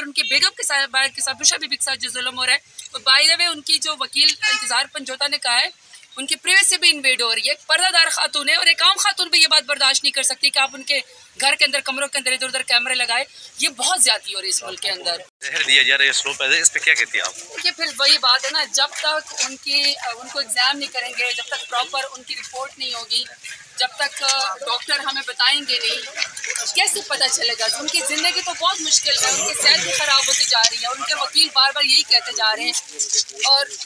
फिर उनके बेगम के साथ बुशा बीबी के साथ जो जुल्म हो रहा है, और बाय द वे उनकी जो वकील इंतजार पंजोता ने कहा है उनकी प्राइवेसी भी इन्वेड हो रही है। पर्दादार खातून है और एक आम खातून भी ये बात बर्दाश्त नहीं कर सकती कि आप उनके घर के अंदर, कमरों के अंदर इधर उधर कैमरे लगाए। ये बहुत ज्यादा हो रही है इस मुल्क के अंदर। जहर दिया जा रहा है, स्लो है, इस पे क्या कहती है आप? देखिए, फिर वही बात है ना, जब तक उनको एग्जाम नहीं करेंगे, जब तक प्रॉपर उनकी रिपोर्ट नहीं होगी, जब तक डॉक्टर हमें बताएंगे नहीं, कैसे पता चलेगा? उनकी ज़िंदगी तो बहुत मुश्किल है, उनकी सेहत भी ख़राब होती जा रही है, और उनके वकील बार बार यही कहते जा रहे हैं,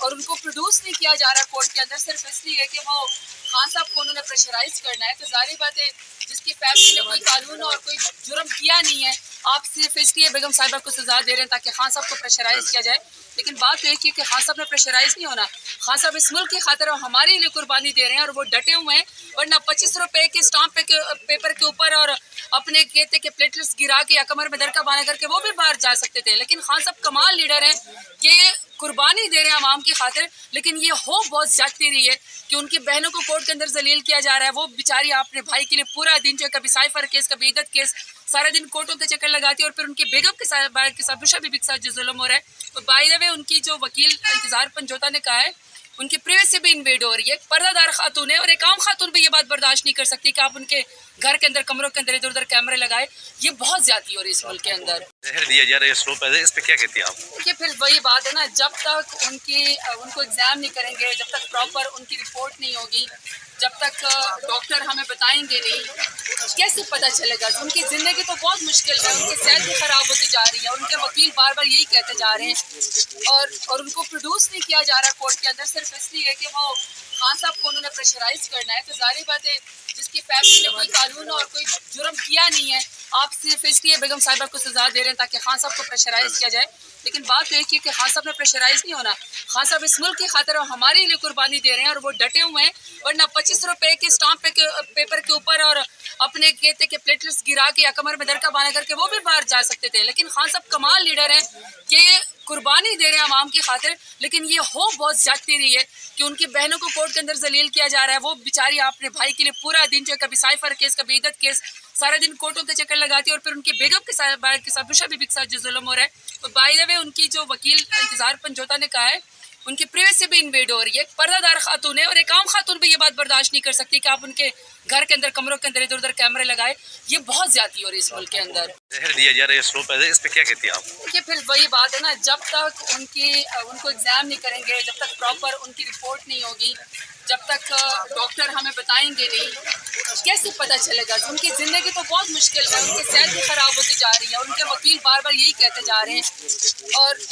और उनको प्रोड्यूस नहीं किया जा रहा कोर्ट के अंदर सिर्फ इसलिए कि वो खान साहब को उन्होंने प्रेशराइज करना है। तो जाहिर बात है, जिसकी फैमिली ने कोई कानून और कोई जुर्म किया नहीं है, आप सिर्फ इसलिए बेगम साहिबा को सजा दे रहे हैं ताकि खान साहब को प्रेशराइज किया जाए। लेकिन बात तो एक ही कि खान साहब ने प्रेशराइज नहीं होना। खान साहब इस मुल्क की खातिर और हमारे लिए कुर्बानी दे रहे हैं, और वो डटे हुए हैं। वरना 25 रुपए के स्टाम्प पेपर के ऊपर और अपने कहते के प्लेटलेट्स गिरा के या कमर में दरका बांधा करके वो भी बाहर जा सकते थे। लेकिन खान साहब कमाल लीडर हैं कि कुर्बानी दे रहे हैं आवाम की खातिर, लेकिन ये हो बहुत ज्यादती रही है कि उनकी बहनों को कोर्ट के अंदर जलील किया जा रहा है। वो बेचारी अपने भाई के लिए पूरा दिन, जो कभी साइफर केस, कभी इद्दत केस, सारा दिन कोर्टों के चक्कर लगाती है, और फिर उनकी बेगम के साथ बुशा बीबी के साथ जो जुल्म हो रहा है, और बाय द वे उनकी जो वकील इंतजार पंजोता ने कहा है उनकी प्राइवेसी भी इन्वेड हो रही है। पर्दादार खातून है और एक आम खातून भी ये बात बर्दाश्त नहीं कर सकती कि आप उनके घर के अंदर, कमरों के अंदर इधर उधर कैमरे लगाए। ये बहुत ज्यादती हो रही है इस मुल्क के अंदर। जहर दिया जा रहा है, स्लो है, इस पे क्या कहती है आप? देखिए, फिर वही बात है ना, जब तक उनको एग्जाम नहीं करेंगे, जब तक प्रॉपर उनकी रिपोर्ट नहीं होगी, जब तक डॉक्टर हमें बताएंगे नहीं, कैसे पता चलेगा? उनकी ज़िंदगी तो बहुत मुश्किल है, उनकी सेहत भी ख़राब होती जा रही है, और उनके वकील बार बार यही कहते जा रहे हैं, और उनको प्रोड्यूस नहीं किया जा रहा कोर्ट के अंदर सिर्फ इसलिए कि वो खान साहब को उन्होंने प्रेशराइज करना है। तो जाहिर बात है, जिसकी फैमिली ने कोई कानून और कोई जुर्म किया नहीं है, आप सिर्फ इसलिए बेगम साहिबा को सजा दे रहे हैं ताकि खान साहब को प्रेशराइज किया जाए। लेकिन बात तो एक ही कि खान साहब ने प्रेशराइज नहीं होना। खान साहब इस मुल्क की खातिर और हमारे लिए कुर्बानी दे रहे हैं, और वो डटे हुए हैं। वरना 25 रुपए के स्टाम्प पेपर के ऊपर और अपने कहते के प्लेटलेट्स गिरा के या कमर में दरका बांधा करके वो भी बाहर जा सकते थे। लेकिन खान साहब कमाल लीडर हैं कि कुर्बानी दे रहे हैं आवाम की खातिर, लेकिन ये हो बहुत ज्यादती रही है कि उनकी बहनों को कोर्ट के अंदर जलील किया जा रहा है। वो बेचारी अपने भाई के लिए पूरा दिन, जो कभी साइफर केस, कभी इद्दत केस, सारा दिन कोर्टों के चक्कर लगाती है, और फिर उनकी बेगम के साथ बुशा बीबी के साथ जो जुल्म हो रहा है, और बाय द वे उनकी जो वकील इंतजार पंजोता ने कहा है उनकी प्राइवेसी भी इन्वेड हो रही है। पर्दादार खातून है और एक आम खातून भी ये बात बर्दाश्त नहीं कर सकती कि आप उनके घर के अंदर, कमरों के अंदर इधर उधर कैमरे लगाए। ये बहुत ज्यादती हो रही है इस मुल्क के अंदर। जहर दिया जा रहा है, स्लो है, इस पे क्या कहती है आप? देखिए, फिर वही बात है ना, जब तक उनको एग्जाम नहीं करेंगे, जब तक प्रॉपर उनकी रिपोर्ट नहीं होगी, जब तक डॉक्टर हमें बताएंगे नहीं, कैसे पता चलेगा? उनकी ज़िंदगी तो बहुत मुश्किल है, उनकी सेहत भी ख़राब होती जा रही है, और उनके वकील बार बार यही कहते जा रहे हैं,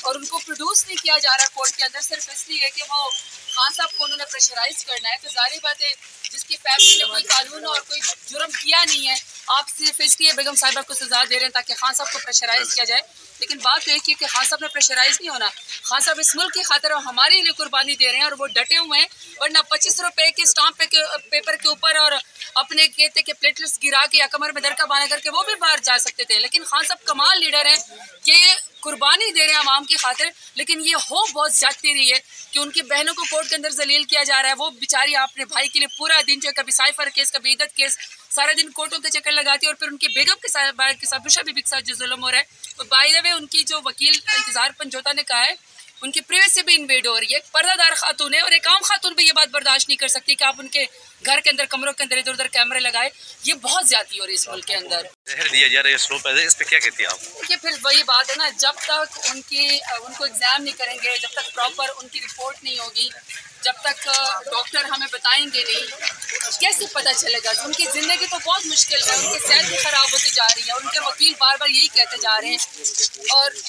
और उनको प्रोड्यूस नहीं किया जा रहा कोर्ट के अंदर सिर्फ इसलिए कि वो खान साहब को उन्होंने प्रेशराइज करना है। तो जाहिर बात है, जिसकी फैमिली ने कोई कानून और कोई जुर्म किया नहीं है, आप सिर्फ इसलिए बेगम साहिबा को सजा दे रहे हैं ताकि खान साहब को प्रेशराइज किया जाए। लेकिन बात तो एक ही कि खान साहब ने प्रेशराइज नहीं होना। खान साहब इस मुल्क की खातिर और हमारे लिए कुर्बानी दे रहे हैं, और वो डटे हुए हैं। वरना 25 रुपए के स्टाम्प पेपर के ऊपर और अपने कहते के प्लेटलेट्स गिरा के या कमर में दरका बांधा करके वो भी बाहर जा सकते थे। लेकिन खान साहब कमाल लीडर हैं कि कुर्बानी दे रहे हैं आवाम की खातिर, लेकिन ये हो बहुत ज्यादती रही है कि उनकी बहनों को कोर्ट के अंदर जलील किया जा रहा है। वो बेचारी अपने भाई के लिए पूरा दिन, जो कभी साइफर केस, कभी इद्दत केस, सारा दिन कोर्टों के चक्कर लगाती है, और फिर उनकी बेगम के साथ बुशा बीबी के साथ जो जुल्म हो रहा है, और बाय द वे उनकी जो वकील इंतजार पंजोता ने कहा है उनकी प्राइवेसी भी इन्वेड हो रही है। पर्दादार खातून है और एक आम खातून भी ये बात बर्दाश्त नहीं कर सकती कि आप उनके घर के अंदर, कमरों के अंदर इधर उधर कैमरे लगाए। ये बहुत ज्यादती हो रही है इस मुल्क के अंदर। जहर दिया जा रहा है, स्लो है, इस पे क्या कहती है आप? देखिए, फिर वही बात है ना, जब तक उनको एग्जाम नहीं करेंगे, जब तक प्रॉपर उनकी रिपोर्ट नहीं होगी, जब तक डॉक्टर हमें बताएंगे नहीं, कैसे पता चलेगा? उनकी ज़िंदगी तो बहुत मुश्किल है, उनकी सेहत भी ख़राब होती जा रही है, और उनके वकील बार बार यही कहते जा रहे हैं,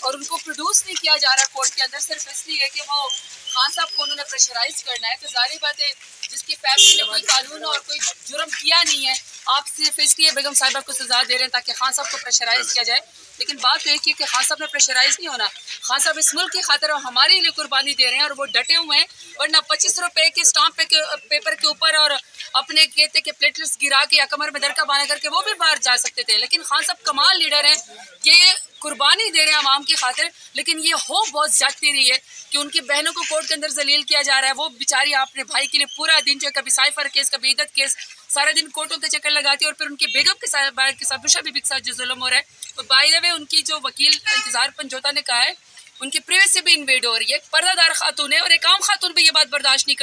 और उनको प्रोड्यूस नहीं किया जा रहा कोर्ट के अंदर सिर्फ इसलिए कि वो खान साहब को उन्होंने प्रेशराइज करना है। तो जाहिर बात है, जिसकी फैमिली ने कोई कानून और कोई जुर्म किया नहीं है, आप सिर्फ इसलिए बेगम साहिबा को सजा दे रहे हैं ताकि खान साहब को प्रेशराइज किया जाए। लेकिन बात तो एक ही कि खान साहब ने प्रेशराइज नहीं होना। खान साहब इस मुल्क की खातिर और हमारे लिए कुर्बानी दे रहे हैं, और वो डटे हुए हैं। वरना 25 रुपए के स्टाम्प पेपर के ऊपर और अपने कहते कि प्लेटलेट्स गिरा के या कमर में दरका बांधा करके वो भी बाहर जा सकते थे। लेकिन खान साहब कमाल लीडर हैं कि कुर्बानी दे रहे हैं आवाम की खातिर, लेकिन ये हो बहुत ज्यादती रही है कि उनकी बहनों को कोर्ट के अंदर जलील किया जा रहा है। वो बेचारी अपने भाई के लिए पूरा दिन जो है कभी साइफर केस कभी इद्दत केस सारा दिन कोर्टों के चक्कर लगाती है, और फिर उनकी बेगम के साथ बुशा बीबी के साथ जो जुल्म हो रहा है, तो बाय द वे उनकी जो वकील इंतजार पंजोता ने कहा है उनकी प्राइवेसी भी इन्वेड हो रही है। पर्दादार खातून है और एक आम खातून भी ये बात बर्दाश्त नहीं